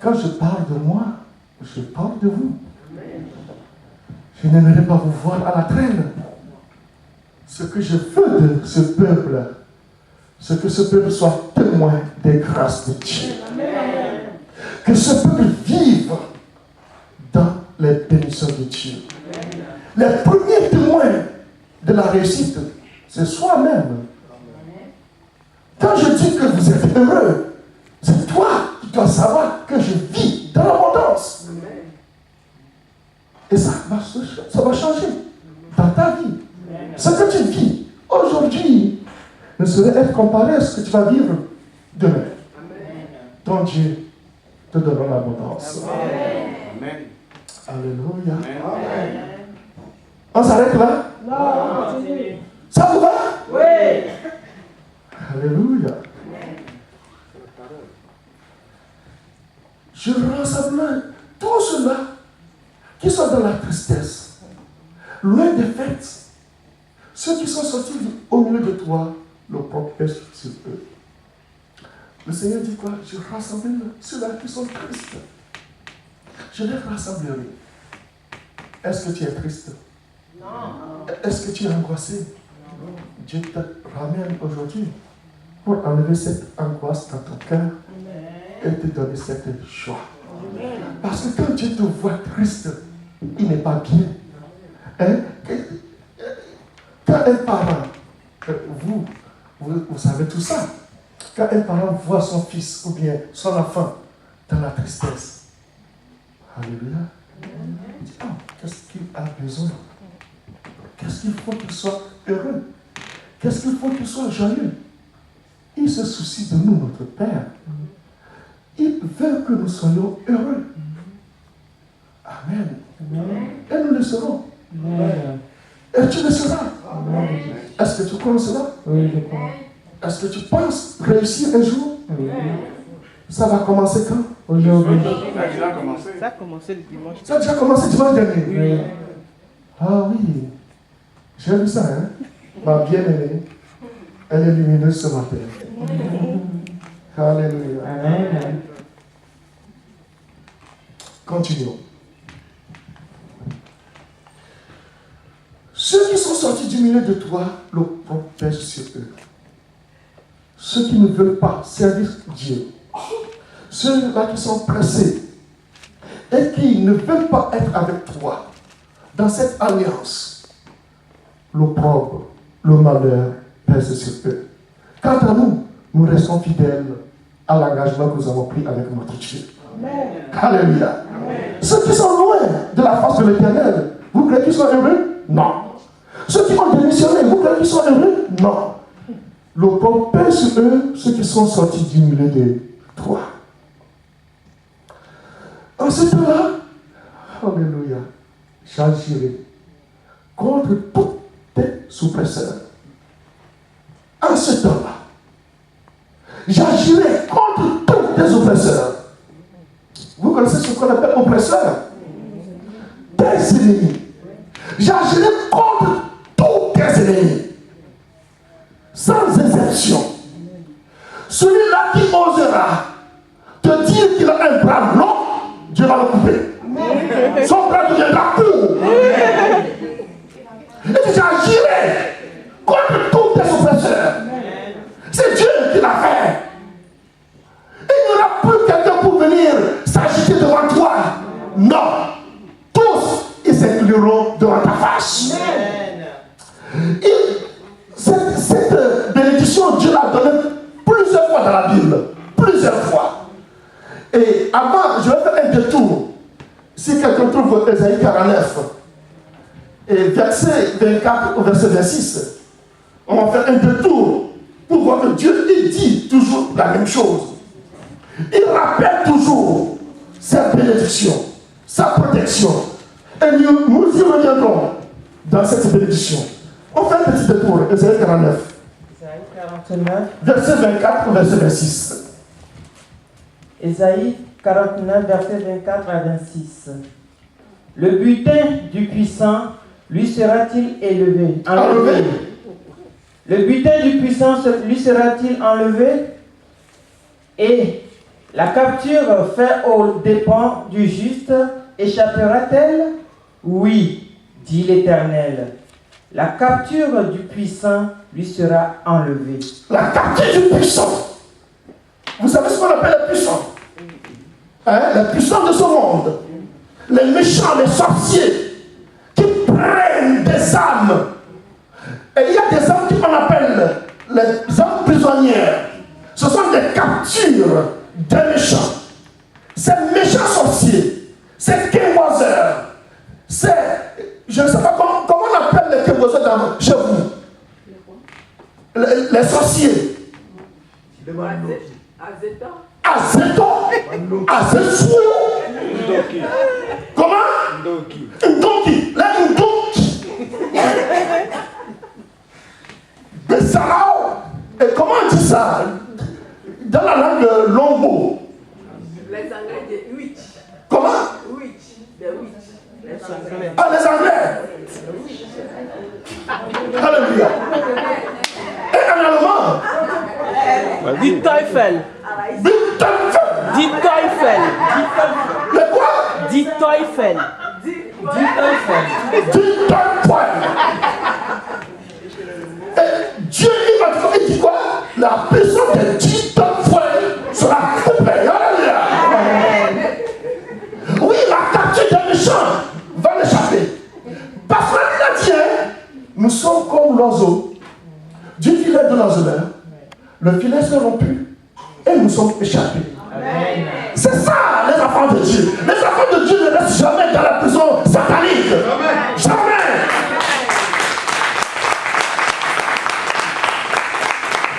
quand je parle de moi, je parle de vous. Je n'aimerais pas vous voir à la traîne. Ce que je veux de ce peuple, c'est que ce peuple soit témoin des grâces de Dieu. Que ce peuple vive dans les bénédictions de Dieu. Les premiers témoins de la réussite, c'est soi-même. Quand je dis que vous êtes heureux, c'est toi qui dois savoir que je vis dans l'abondance. Et ça va changer dans ta vie. Ce que tu vis aujourd'hui ne saurait être comparé à ce que tu vas vivre demain. Ton Dieu te donnera l'abondance. Amen. Alléluia. Amen. On s'arrête là? Non. Ça vous va? Oui. Alléluia. Je rassemble tous ceux-là qui sont dans la tristesse, loin des fêtes, ceux qui sont sortis au milieu de toi, le propre Père sur eux. Le Seigneur dit quoi? Je rassemble ceux-là qui sont tristes. Je les rassemblerai. Est-ce que tu es triste? Non. Est-ce que tu es angoissé? Dieu te ramène aujourd'hui pour enlever cette angoisse dans ton cœur et te donner cette joie. Parce que quand Dieu te voit triste, il n'est pas bien. Hein? Quand un parent, vous savez tout ça, quand un parent voit son fils ou bien son enfant dans la tristesse, alléluia, il dit, oh, qu'est-ce qu'il a besoin? Qu'est-ce qu'il faut qu'il soit heureux? Qu'est-ce qu'il faut qu'il soit joyeux? Il se soucie de nous, notre Père. Il veut que nous soyons heureux. Amen. Et nous le serons. Et tu le seras. Est-ce que tu crois cela? Oui, je crois. Est-ce que tu penses réussir un jour? Oui. Ça va commencer quand? Aujourd'hui. Ça a déjà commencé. Ça a commencé le dimanche. Ça a déjà commencé dimanche dernier? Oui. Ah oui. J'ai vu ça, hein? Ma bien-aimée, elle est lumineuse ce matin. Alléluia. Amen. Continuons. Ceux qui sont sortis du milieu de toi, le protège sur eux. Ceux qui ne veulent pas servir Dieu. Ceux-là qui sont pressés et qui ne veulent pas être avec toi dans cette alliance. L'opprobre, le malheur pèse sur eux. Quant à nous, nous restons fidèles à l'engagement que nous avons pris avec notre Dieu. Amen. Alléluia. Amen. Ceux qui sont loin de la face de l'Éternel, vous croyez qu'ils sont heureux? Non. Ceux qui ont démissionné, vous croyez qu'ils sont heureux? Non. L'opprobre pèse sur eux, ceux qui sont sortis du milieu de toi. En ce temps-là, alléluia, j'agirai contre tous tes oppresseurs. En ce temps-là, j'agirai contre tous tes oppresseurs. Vous connaissez ce qu'on appelle oppresseur? Tes ennemis. J'agirai contre tous tes ennemis. Sans exception. Celui-là qui osera te dire qu'il a un bras long, Dieu va le couper. Son bras deviendra court. Et j'agirai contre tous tes oppresseurs. C'est Dieu qui l'a fait. Il n'y aura plus quelqu'un pour venir s'agiter devant toi. Non. Tous, ils s'inclineront devant ta face. Cette bénédiction, Dieu l'a donnée plusieurs fois dans la Bible. Plusieurs fois. Et avant, je vais faire un détour. Si quelqu'un trouve Ésaïe 49, et verset 24 au verset 26, on va faire un détour pour voir que Dieu, il dit toujours la même chose. Il rappelle toujours sa bénédiction, sa protection. Et nous y reviendrons dans cette bénédiction. On fait un petit détour, Ésaïe 49. Ésaïe 49. Verset 24 au verset 26. Ésaïe 49, verset 24 à 26. Le butin du puissant lui sera-t-il élevé? Enlevé. Le butin du puissant lui sera-t-il enlevé? Et La capture faite aux dépens du juste échappera-t-elle? Oui, dit l'Éternel. La capture du puissant lui sera enlevée. La capture du puissant. Vous savez ce qu'on appelle les puissants? Les puissants de ce monde. Les méchants, les sorciers qui prennent des âmes. Et il y a des âmes qu'on appelle les âmes prisonnières. Ce sont des captures des méchants. Ces méchants sorciers, ces kémoiseurs, je ne sais pas comment on appelle les kémoiseurs chez vous. Les sorciers. Azéton, Azétoué. Comment? Ndoki. Là, Ndoki. Bessarao. Et comment on dit ça? Dans la langue lombo. Les Anglais des witch. Comment? Witch. Des witch. Les Anglais. Ah, les Anglais. Alléluia. Et en allemand? Die Teufel. Die Teufel. Die Teufel. Le quoi? Die Teufel. Die Teufel. Die Teufel. Et Dieu, il dit quoi? La puissance de die Teufel sera coupée. Alléluia. Oui, la capture des méchants va l'échapper. Parce qu'il a dit, nous sommes comme l'oiseau du filet de l'oiseleur. Le filet s'est rompu et nous sommes échappés. Amen. C'est ça, les enfants de Dieu. Les enfants de Dieu ne restent jamais dans la prison satanique. Amen. Jamais.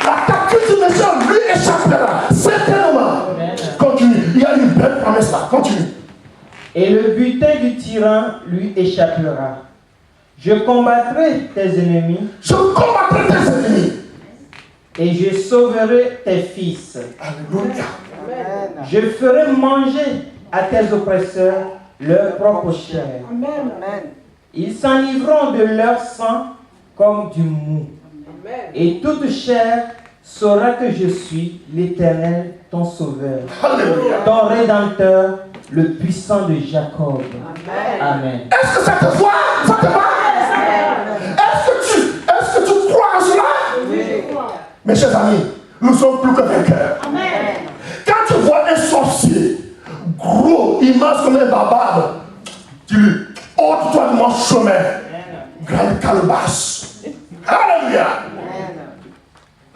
La capture du méchant lui échappera. Certainement. Continue. Il y a une belle promesse là. Continue. Et le butin du tyran lui échappera. Je combattrai tes ennemis. Je combattrai tes ennemis. Et je sauverai tes fils. Alléluia. Je ferai manger à tes oppresseurs leur propre chair. Ils s'enivreront de leur sang comme du mou. Et toute chair saura que je suis l'Éternel, ton sauveur, Alléluia. ton rédempteur, le puissant de Jacob. Amen. Est-ce que ça te voit? Ça te va? Est-ce que tu crois en cela? Oui. Mes chers amis, nous sommes plus que vainqueurs. Amen. Quand tu vois un sorcier, gros, immense comme un barbare, dis-lui, ôte-toi de mon chemin, grande calebasse. Alléluia.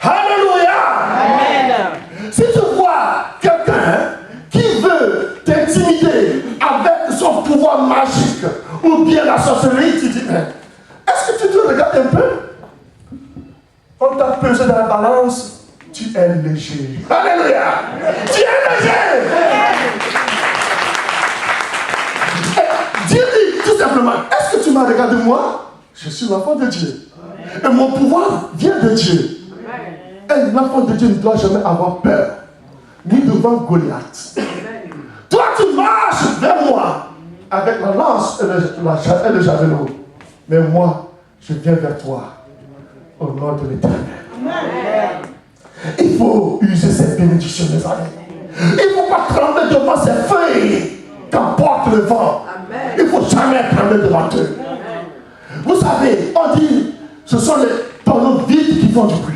Alléluia. Amen. Si tu vois quelqu'un qui veut t'intimider avec son pouvoir magique ou bien la sorcellerie, tu dis, est-ce que tu te regardes un peu? On t'a pesé dans la balance, tu es léger. Alléluia. Tu es léger. Dis-lui tout simplement, est-ce que tu m'as regardé moi? Je suis l'enfant de Dieu. Et mon pouvoir vient de Dieu. Et l'enfant de Dieu ne doit jamais avoir peur, ni devant Goliath. Toi, tu marches vers moi avec la lance et le javelot. Mais moi, je viens vers toi au nom de l'Éternel. Il faut user cette bénédiction, mes amis. Il ne faut pas trembler devant ces feuilles qu'emporte le vent. Il ne faut jamais trembler devant eux. Vous savez, on dit, ce sont les tonneaux vides qui font du bruit.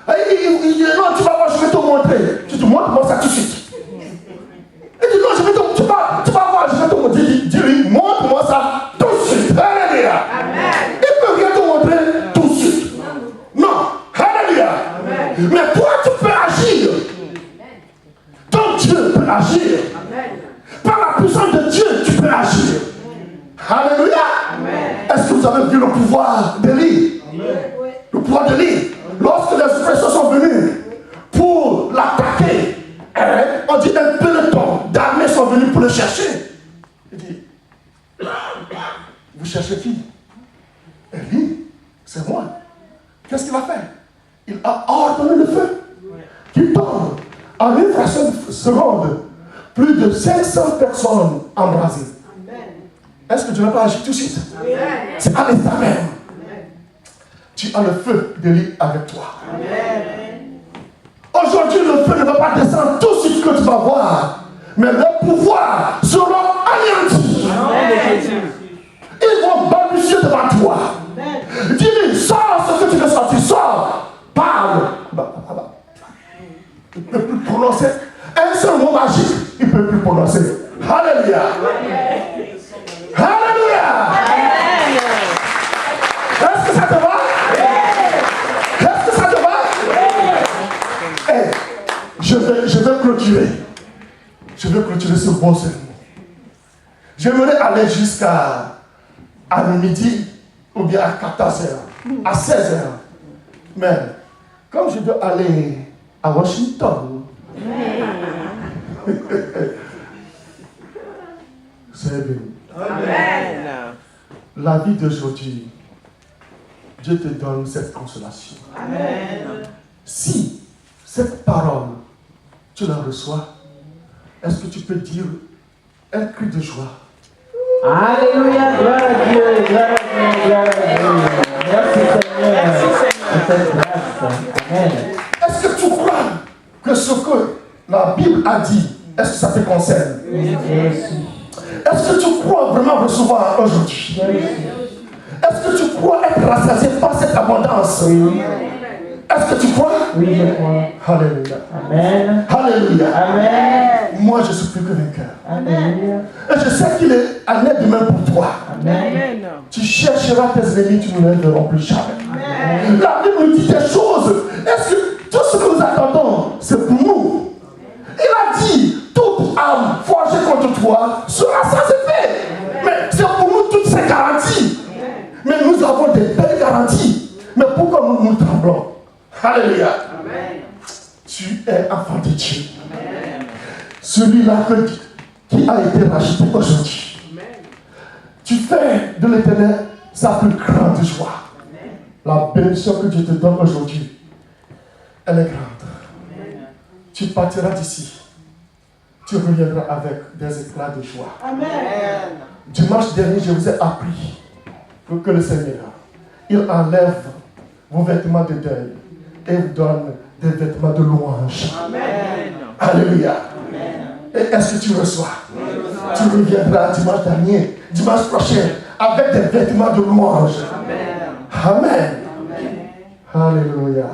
Il dit, non, tu vas voir, je vais te montrer. Tu te montres-moi ça tout de suite. Il dit, non, tu vas voir, je vais te montrer. Dis-lui, montre-moi ça tout de suite. Alléluia. Il ne peut rien te montrer tout de suite. Non. Alléluia. Mais toi, tu peux agir. Ton Dieu peut agir. Par la puissance de Dieu, tu peux agir. Alléluia. Est-ce que vous avez vu le pouvoir d'Élie? Le pouvoir d'Élie. Lorsque les oppresseurs sont venus pour l'attaquer, on dit un peloton d'armées sont venus pour le chercher. Il dit, vous cherchez qui? Élie, c'est moi. Qu'est-ce qu'il a fait? Il a ordonné le feu qui tombe en une fraction de seconde. Plus de 500 personnes embrasées. Est-ce que tu n'as pas agi tout de suite? C'est à l'instant même. Tu as le feu d'Élie avec toi. Amen. Au Aujourd'hui, le feu ne va pas descendre tout ce que tu vas voir. Mais leurs pouvoirs seront anéantis. Ils vont balbutier devant toi. Dis-lui, sors ce que tu veux sortir, sors. Parle. Il ne peut plus prononcer un seul mot magique. Il ne peut plus prononcer. Alléluia. Alléluia. Est-ce que ça te va? Est-ce que ça te va? Hey, je vais clôturer. Je vais clôturer ce bon sermon. J'aimerais aller jusqu'à midi ou bien à 14h, à 16h. Mais comme je dois aller à Washington, c'est bien. Amen. La vie d'aujourd'hui, Dieu te donne cette consolation. Amen. Si cette parole, tu la reçois, est-ce que tu peux dire un cri de joie? Alléluia, gloire à Dieu, gloire à Dieu, gloire à Dieu. Merci Seigneur pour cette grâce. Amen. Est-ce que tu crois que ce que la Bible a dit, est-ce que ça te concerne? Oui. Est-ce que tu crois vraiment recevoir aujourd'hui? Est-ce que tu crois être rassasié par cette abondance? Oui. Est-ce que tu crois? Oui, je crois. Alléluia. Amen. Alléluia. Amen. Moi, je suis plus que vainqueur. Alléluia. Et je sais qu'il est à l'aide de même pour toi. Amen. Tu chercheras tes ennemis, tu ne les verras plus jamais. Amen. La Bible nous dit des choses. Est-ce que tout ce que nous attendons, c'est pour nous? Il a dit, toute âme forgée contre toi sera sans effet. Mais c'est pour nous toutes ces garanties. Mais nous avons des belles garanties. Mais pourquoi nous tremblons? Alléluia. Amen. Tu es enfant de Dieu. Celui-là qui a été racheté aujourd'hui. Tu fais de l'Éternel sa plus grande joie. La bénédiction que Dieu te donne aujourd'hui, elle est grande. Tu partiras d'ici. Tu reviendras avec des éclats de joie. Amen. Dimanche dernier, je vous ai appris que le Seigneur, il enlève vos vêtements de deuil et vous donne des vêtements de louange. Amen. Alléluia. Et est-ce que tu reçois? Tu reviendras dimanche prochain, avec des vêtements de louange. Amen. Alléluia.